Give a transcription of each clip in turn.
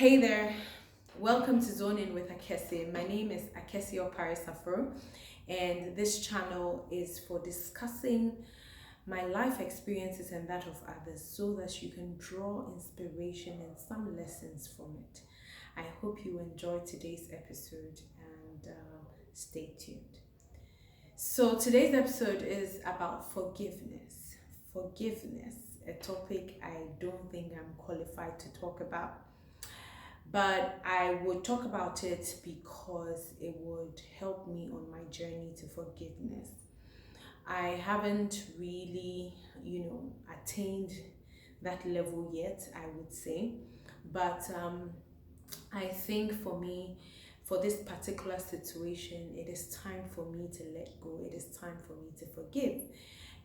Hey there, welcome to Zone In with Akesi. My name is Akesi Oparisafro, and this channel is for discussing my life experiences and that of others so that you can draw inspiration and some lessons from it. I hope you enjoy today's episode and stay tuned. So, today's episode is about forgiveness. Forgiveness, a topic I don't think I'm qualified to talk about, but I would talk about it because it would help me on my journey to forgiveness. I haven't really, attained that level yet, I would say. But I think for me, for this particular situation, it is time for me to let go. It is time for me to forgive.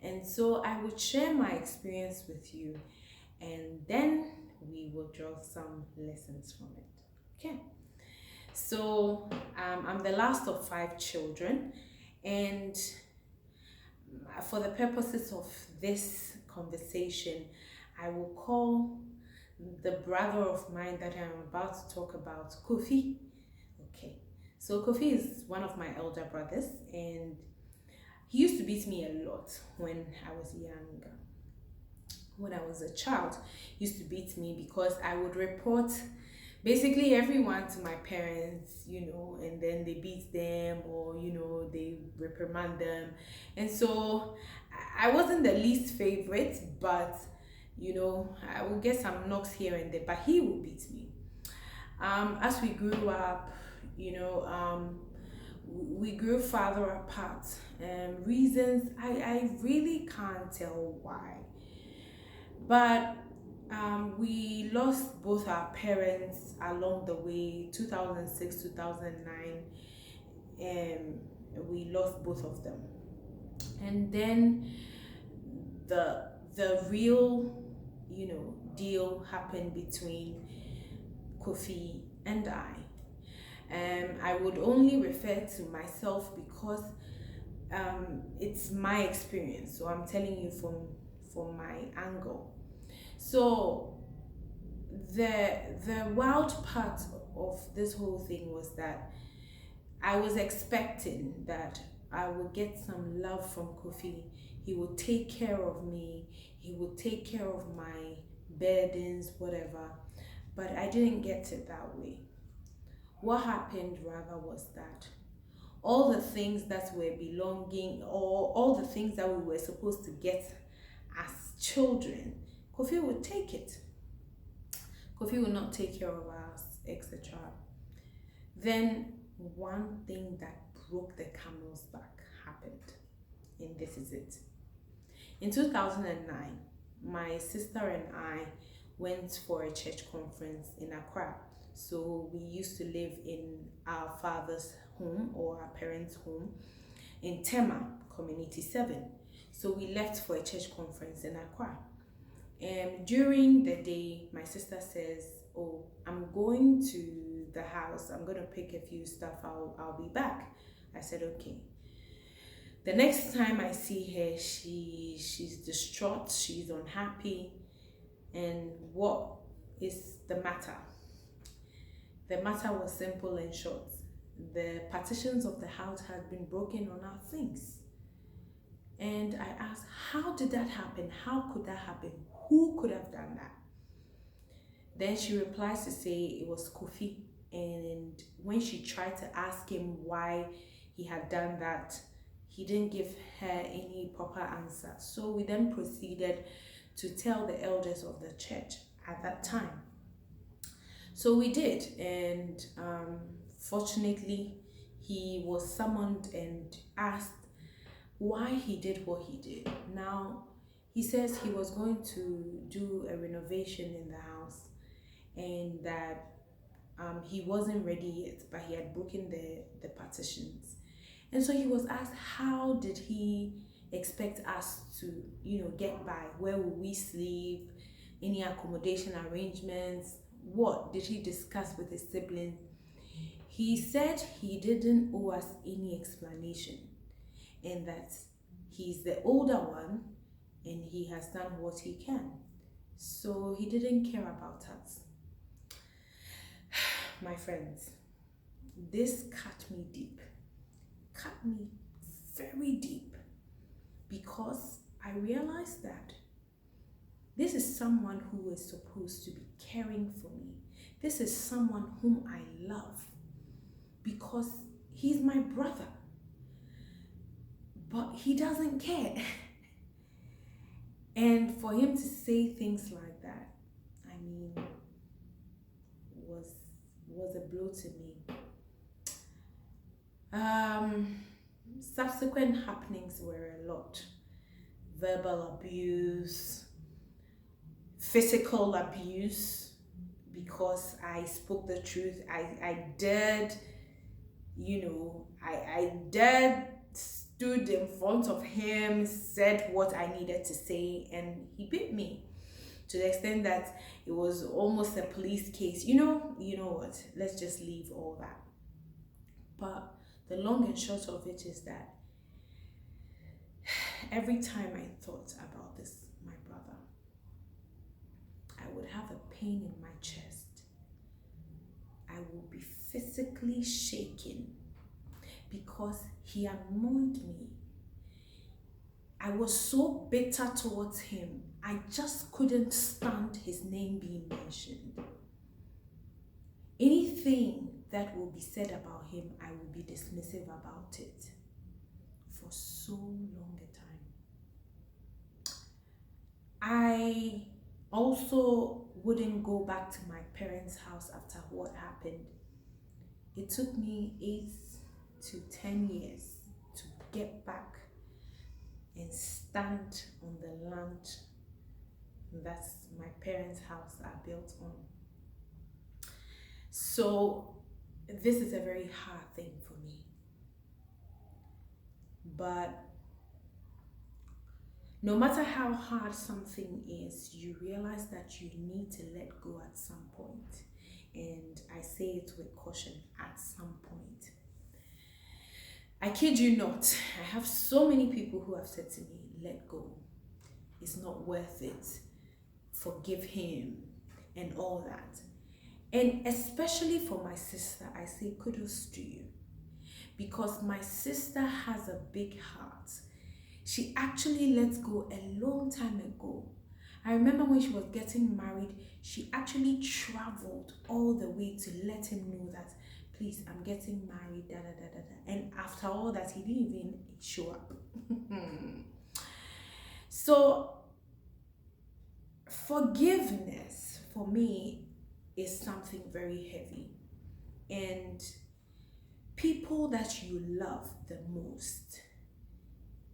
And so I would share my experience with you, and then we will draw some lessons from it. Okay. So I'm the last of five children, and for the purposes of this conversation, I will call the brother of mine that I'm about to talk about Kofi. Okay. So Kofi is one of my elder brothers, and he used to beat me a lot when I was younger. When I was a child, he used to beat me because I would report basically everyone to my parents, and then they beat them, or they reprimand them. And so I wasn't the least favorite, but I would get some knocks here and there, but he would beat me. As we grew up, we grew farther apart. Reasons I really can't tell why, but we lost both our parents along the way. 2006, 2009, we lost both of them. And then the real, deal happened between Kofi and I. I would only refer to myself because it's my experience. So I'm telling you from my angle. So the wild part of this whole thing was that I was expecting that I would get some love from Kofi. He would take care of me. He would take care of my burdens, whatever. But I didn't get it that way. What happened rather was that all the things that were belonging, or all the things that we were supposed to get as children, Kofi would take it. Kofi would not take care of us, etc. Then one thing that broke the camel's back happened, and this is it. In 2009, my sister and I went for a church conference in Accra. So we used to live in our father's home, or our parents' home, in Tema, Community 7. So we left for a church conference in Accra. And during the day, my sister says, "Oh, I'm going to the house. I'm going to pick a few stuff. I'll be back." I said, "Okay." The next time I see her, she's distraught. She's unhappy. And what is the matter? The matter was simple and short. The partitions of the house had been broken on our things. And I asked, how did that happen? How could that happen? Who could have done that? Then she replies to say it was Kofi. And when she tried to ask him why he had done that, he didn't give her any proper answer. So we then proceeded to tell the elders of the church at that time. So we did, and fortunately, he was summoned and asked why he did what he did. Now, he says he was going to do a renovation in the house, and that he wasn't ready yet, but he had broken the partitions. And so he was asked, how did he expect us to, get by? Where will we sleep? Any accommodation arrangements? What did he discuss with his siblings? He said he didn't owe us any explanation, and that he's the older one and he has done what he can. So he didn't care about us. my friends, this cut me deep. Cut me very deep. Because I realized that this is someone who is supposed to be caring for me. This is someone whom I love because he's my brother. But he doesn't care. And for him to say things like that, I mean, was a blow to me. Subsequent happenings were a lot. Verbal abuse, physical abuse, because I spoke the truth. I dared, I dared stood in front of him, said what I needed to say, and he beat me to the extent that it was almost a police case. You know what? Let's just leave all that. But the long and short of it is that every time I thought about this, my brother, I would have a pain in my chest. I would be physically shaking because he annoyed me. I was so bitter towards him. I just couldn't stand his name being mentioned. Anything that will be said about him, I will be dismissive about it for so long a time. I also wouldn't go back to my parents' house after what happened. It took me 8 to 10 years to get back and stand on the land that my parents' house are built on. So this is a very hard thing for me. But no matter how hard something is, you realize that you need to let go at some point. And I say it with caution, at some point. I kid you not, I have so many people who have said to me, let go. It's not worth it. Forgive him and all that. And especially for my sister, I say kudos to you. Because my sister has a big heart. She actually let go a long time ago. I remember when she was getting married, she actually traveled all the way to let him know that, please, I'm getting married, And after all that, he didn't even show up. So, forgiveness for me is something very heavy. And people that you love the most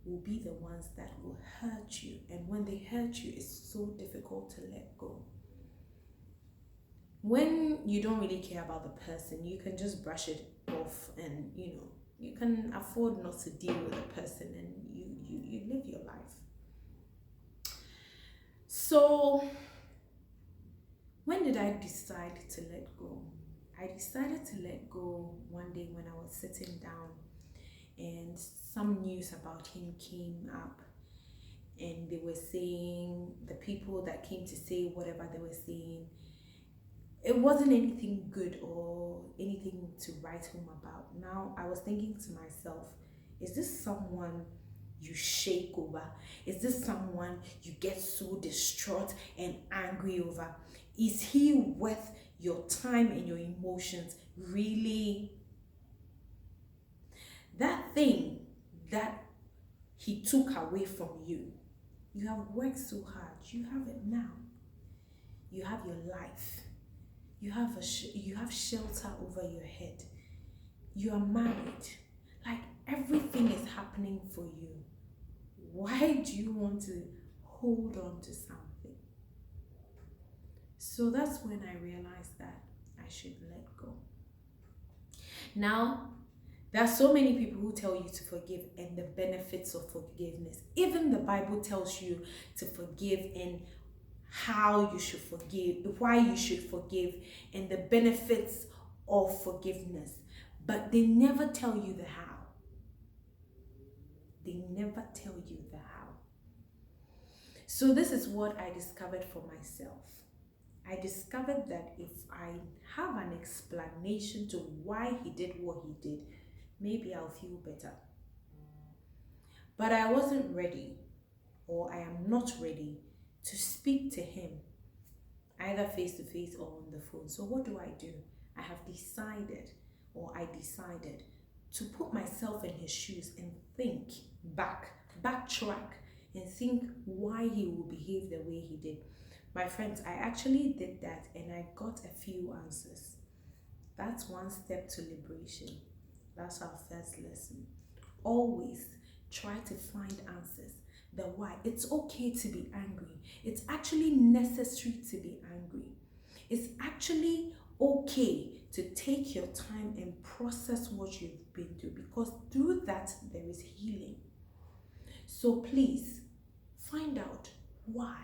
will be the ones that will hurt you. And when they hurt you, it's so difficult to let go. When you don't really care about the person, you can just brush it off and, you can afford not to deal with the person and you live your life. So, when did I decide to let go? I decided to let go one day when I was sitting down and some news about him came up and they were saying, the people that came to say whatever they were saying, it wasn't anything good or anything to write home about. Now, I was thinking to myself, is this someone you shake over? Is this someone you get so distraught and angry over? Is he worth your time and your emotions? Really? That thing that he took away from you, you have worked so hard. You have it now. You have your life. You have shelter over your head. You are married. Like, everything is happening for you. Why do you want to hold on to something? So that's when I realized that I should let go. Now, there are so many people who tell you to forgive and the benefits of forgiveness. Even the Bible tells you to forgive and how you should forgive, why you should forgive, and the benefits of forgiveness. But they never tell you the how. They never tell you the how. So this is what I discovered for myself. I discovered that if I have an explanation to why he did what he did, maybe I'll feel better. But I wasn't ready, or I am not ready to speak to him, either face to face or on the phone. So what do? I have decided, or I decided, to put myself in his shoes and think backtrack, and think why he would behave the way he did. My friends, I actually did that and I got a few answers. That's one step to liberation. That's our first lesson. Always try to find answers. The why. It's okay to be angry. It's actually necessary to be angry. It's actually okay to take your time and process what you've been through, because through that there is healing. So please find out why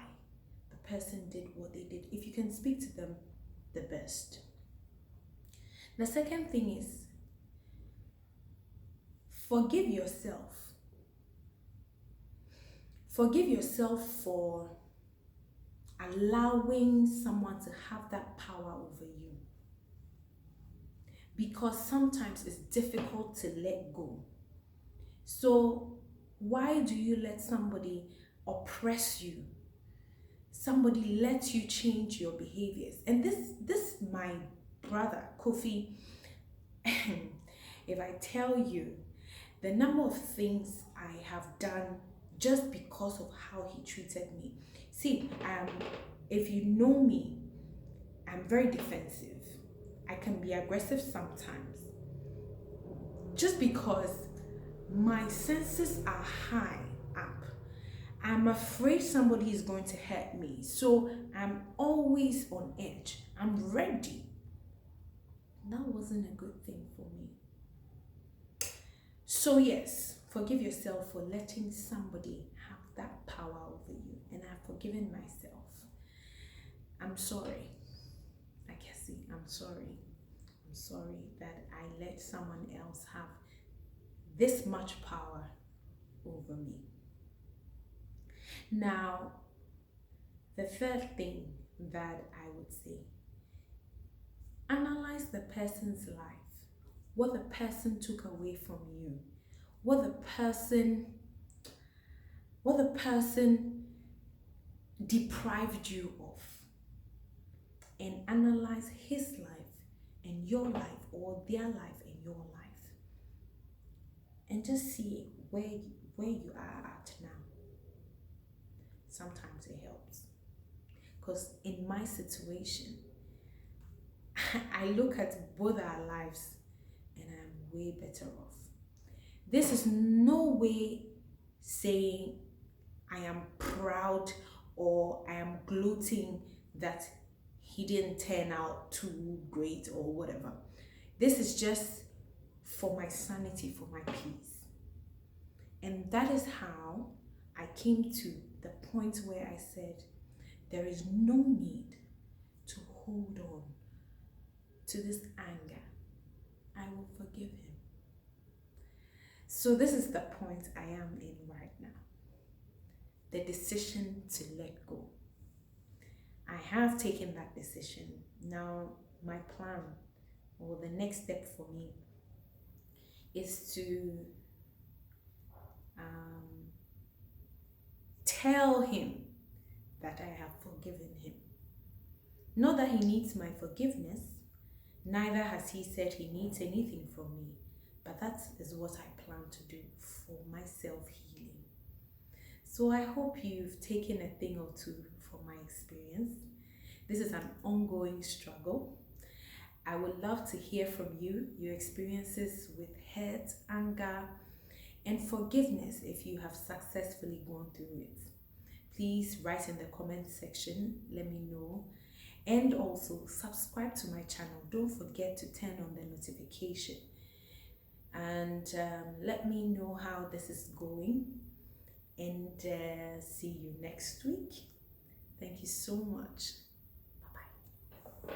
the person did what they did. If you can speak to them, the best. The second thing is, forgive yourself. Forgive yourself for allowing someone to have that power over you. Because sometimes it's difficult to let go. So why do you let somebody oppress you? Somebody let you change your behaviors. And this my brother, Kofi, if I tell you the number of things I have done just because of how he treated me. See, if you know me, I'm very defensive. I can be aggressive sometimes. Just because my senses are high up. I'm afraid somebody is going to hurt me. So I'm always on edge. I'm ready. That wasn't a good thing for me. So yes, forgive yourself for letting somebody have that power over you. And I've forgiven myself. I'm sorry. I can see, I'm sorry. I'm sorry that I let someone else have this much power over me. Now, the third thing that I would say, analyze the person's life, what the person took away from you, what the person deprived you of, and analyze his life and your life, or their life and your life, and just see where you are at now. Sometimes it helps, because in my situation, I look at both our lives and I'm way better off. This is no way saying I am proud or I am gloating that he didn't turn out too great or whatever. This is just for my sanity, for my peace. And that is how I came to the point where I said, there is no need to hold on to this anger. I will forgive him. So this is the point I am in right now. The decision to let go. I have taken that decision. Now my plan, or the next step for me, is to tell him that I have forgiven him. Not that he needs my forgiveness, neither has he said he needs anything from me, but that is what I plan to do for my self-healing. So I hope you've taken a thing or two from my experience. This is an ongoing struggle. I would love to hear from you, your experiences with hurt, anger, and forgiveness if you have successfully gone through it. Please write in the comment section, let me know. And also subscribe to my channel. Don't forget to turn on the notification. And let me know how this is going. And see you next week. Thank you so much. Bye-bye.